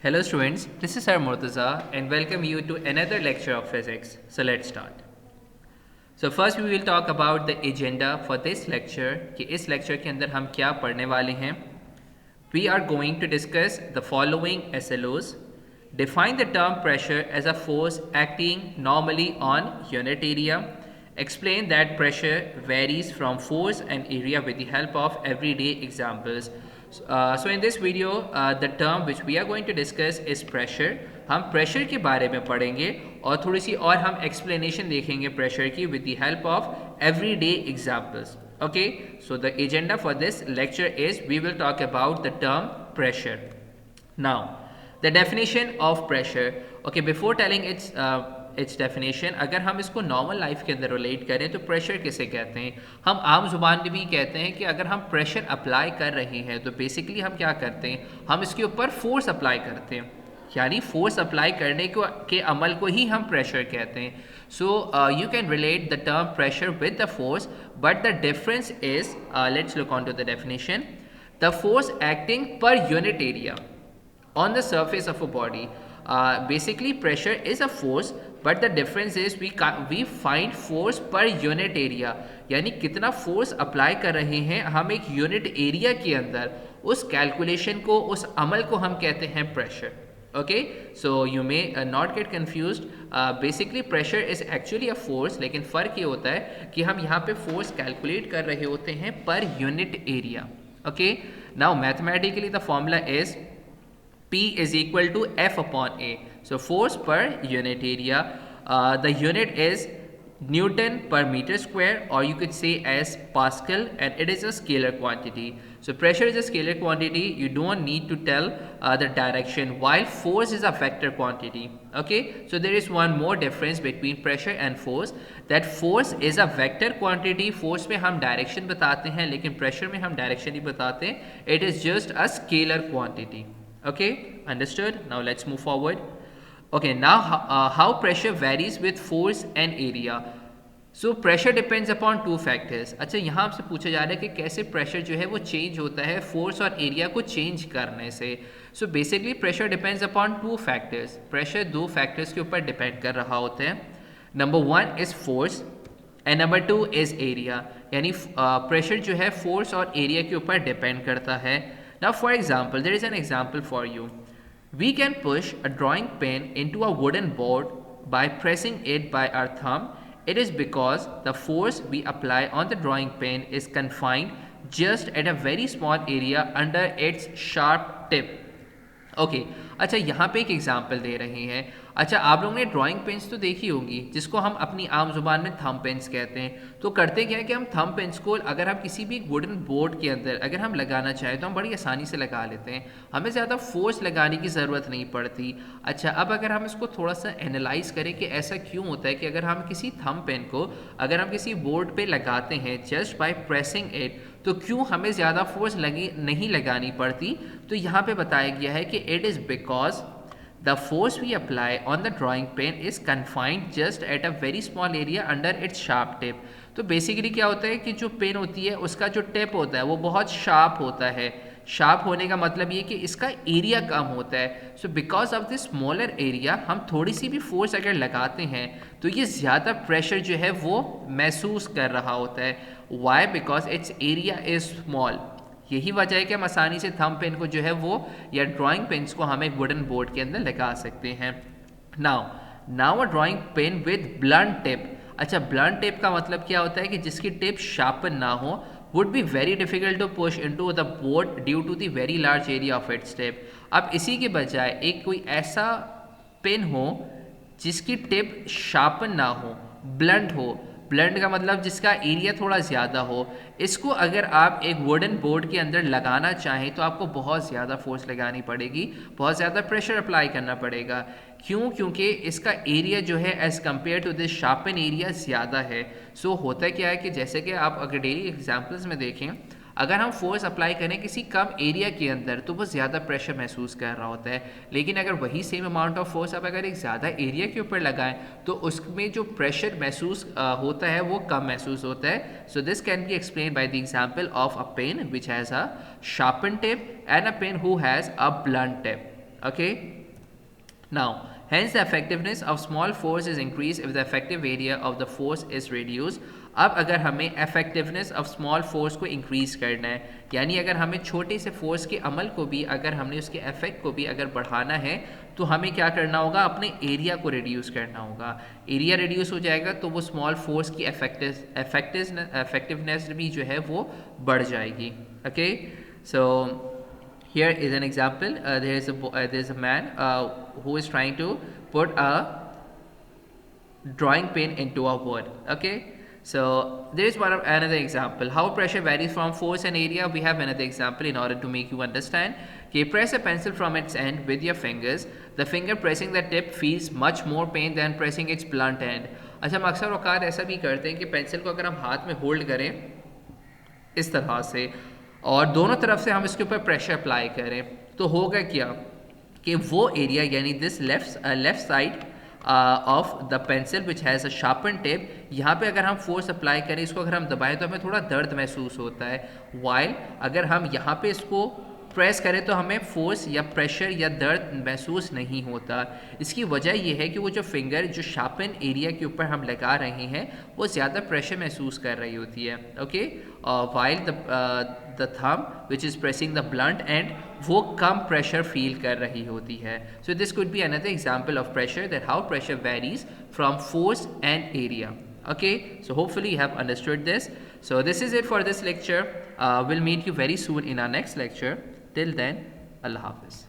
Hello students, this is Sir Murtaza and welcome you to another lecture of physics. So let's start. So first we will talk about the agenda for this lecture कि इस lecture के अंदर हम क्या पढ़ने वाले हैं. We are going to discuss the following SLOs. Define the term pressure as a force acting normally on unit area. Explain that pressure varies from force and area with the help of everyday examples. So in this video, the term which we are going to discuss is pressure. हम pressure के बारे में पढ़ेंगे और थोड़ी सी और हम explanation देखेंगे pressure की with the help of everyday examples. Okay, so the agenda for this lecture is we will talk about the term pressure. Now, the definition of pressure. Okay, before telling its definition, अगर हम इसको normal life के अंदर relate करें तो pressure किसे कहते हैं. हम आम जुबान में भी कहते हैं कि अगर हम प्रेशर अप्लाई कर रहे हैं तो बेसिकली हम क्या करते हैं, हम इसके ऊपर फोर्स अप्लाई करते हैं, यानी फोर्स अप्लाई करने को के अमल को ही हम प्रेशर कहते हैं. So you can relate the term pressure with the force, but the difference is, let's look on to the definition. The force acting per unit area on the surface of a body. Basically pressure is a force, but the difference is we find force per unit area. यानी कितना force apply कर रहे हैं हम एक unit area के अंदर, उस कैलकुलेशन को, उस अमल को हम कहते हैं pressure. Okay, so you may not gate confused. Basically pressure is actually a force, लेकिन फ़र्क ये होता है कि हम यहाँ पे फोर्स कैलकुलेट कर रहे होते हैं पर unit area. Okay, now mathematically the formula is P is equal to F upon A. So force per unit area, the unit is Newton per meter square, or you could say as Pascal, and it is a scalar quantity. So pressure is a scalar quantity. You don't need to tell the direction, while force is a vector quantity. Okay, so there is one more difference between pressure and force, that force is a vector quantity. Force में हम direction बताते हैं, लेकिन pressure में हम direction नहीं बताते. It is just a scalar quantity. Okay, understood. Now let's move forward. Okay, now how pressure varies with force and area. So pressure depends upon two factors. अच्छा, यहाँ आपसे पूछा जा रहा है कि कैसे प्रेशर जो है वो चेंज होता है फोर्स और एरिया को चेंज करने से. So basically pressure depends upon two factors. Pressure दो फैक्टर्स के ऊपर डिपेंड कर रहा होता है. Number one is force and number two is area. यानी प्रेशर जो है फोर्स और एरिया के ऊपर डिपेंड करता है. Now for example, there is an example for you. We can push a drawing pen into a wooden board by pressing it by our thumb. It is because the force we apply on the drawing pen is confined just at a very small area under its sharp tip. Okay, अच्छा यहाँ पे एक example दे रहे हैं. अच्छा, आप लोगों ने ड्राइंग पेन्स तो देखी होंगी जिसको हम अपनी आम जुबान में थंब पेन्स कहते हैं. तो करते क्या है कि हम थंब पेन्स को अगर हम किसी भी वुडन बोर्ड के अंदर अगर हम लगाना चाहें तो हम बड़ी आसानी से लगा लेते हैं, हमें ज़्यादा फोर्स लगाने की ज़रूरत नहीं पड़ती. अच्छा, अब अगर हम इसको थोड़ा सा एनालाइज करें कि ऐसा क्यों होता है कि अगर हम किसी थंब पेन को अगर हम किसी बोर्ड पे लगाते हैं जस्ट बाय प्रेसिंग इट, तो क्यों हमें ज़्यादा फोर्स नहीं लगानी पड़ती. तो यहाँ पे बताया गया है कि it is because the force we apply on the drawing pen is confined just at a very small area under its sharp tip. तो बेसिकली क्या होता है कि जो पेन होती है उसका जो टिप होता है वो बहुत शार्प होता है. शार्प होने का मतलब ये कि इसका एरिया कम होता है. So because of this smaller area हम थोड़ी सी भी फोर्स अगर लगाते हैं तो ये ज़्यादा प्रेशर जो है वो महसूस कर रहा होता है. Why? Because its area is small. यही वजह है कि हम आसानी से थंब पेन को जो है वो या ड्राइंग पेन्स को हम एक वुडन बोर्ड के अंदर लगा सकते हैं. Now a drawing pen with blunt tip. अच्छा, ब्लंट टिप का मतलब क्या होता है कि जिसकी टिप शार्पन ना हो, would be very difficult to push into the board due to the very large area of its tip. अब इसी के बजाय एक कोई ऐसा पेन हो जिसकी टिप शार्पन ना हो, ब्लंट हो. ब्लंट का मतलब जिसका एरिया थोड़ा ज़्यादा हो. इसको अगर आप एक वुडन बोर्ड के अंदर लगाना चाहें तो आपको बहुत ज़्यादा फोर्स लगानी पड़ेगी, बहुत ज़्यादा प्रेशर अप्लाई करना पड़ेगा. क्यों? क्योंकि इसका एरिया जो है as compare to this sharpen area ज़्यादा है. सो होता क्या है कि जैसे कि आप अगर डेली एग्जाम्पल्स में देखें, अगर हम फोर्स अप्लाई करें किसी कम एरिया के अंदर तो वो ज़्यादा प्रेशर महसूस कर रहा होता है. लेकिन अगर वही सेम अमाउंट ऑफ फोर्स आप अगर एक ज़्यादा एरिया के ऊपर लगाएं तो उसमें जो प्रेशर महसूस होता है वो कम महसूस होता है. So this can be explain by the example of a pen which has a sharpen tip and a pen who has a blunt tip. Okay, now hence the effectiveness of small force is increased if the effective area of the force is reduced. अब अगर हमें effectiveness of small force को increase करना है, यानी अगर हमें छोटे से force के अमल को भी, अगर हमने उसके effect को भी अगर बढ़ाना है, तो हमें क्या करना होगा, अपने area को reduce करना होगा. area reduce हो जाएगा तो वो small force की effectiveness भी जो है वो बढ़ जाएगी. Okay, so here is an example. There is a man who is trying to put a drawing pen into a wood. Okay, so there is another example. How pressure varies from force and area. We have another example in order to make you understand. Okay, press a pencil from its end with your fingers. The finger pressing the tip feels much more pain than pressing its blunt end. अच्छा, हम अक्सर औकात ऐसा भी करते हैं कि pencil को अगर हम हाथ में होल्ड करें इस तरह से और दोनों तरफ से हम इसके ऊपर प्रेशर अप्लाई करें, तो होगा क्या कि वो एरिया यानी this left side of the pencil which has a sharpen tip, यहाँ पे अगर हम फोर्स अप्लाई करें, इसको अगर हम दबाएं तो हमें थोड़ा दर्द महसूस होता है. वाइल अगर हम यहाँ पे इसको प्रेस करें तो हमें फोर्स या प्रेशर या दर्द महसूस नहीं होता. इसकी वजह यह है कि वो जो फिंगर जो शार्पन एरिया के ऊपर हम लगा रहे हैं वो ज़्यादा प्रेशर महसूस कर रही होती है. Okay, while the thumb which is pressing the blunt and वो कम प्रेशर फील कर रही होती है. So this could be another example of pressure, that how pressure varies from force and area. Okay, so hopefully you have understood this. So this is it for this lecture. We'll meet you very soon in our next lecture. Till then, Allah Hafiz.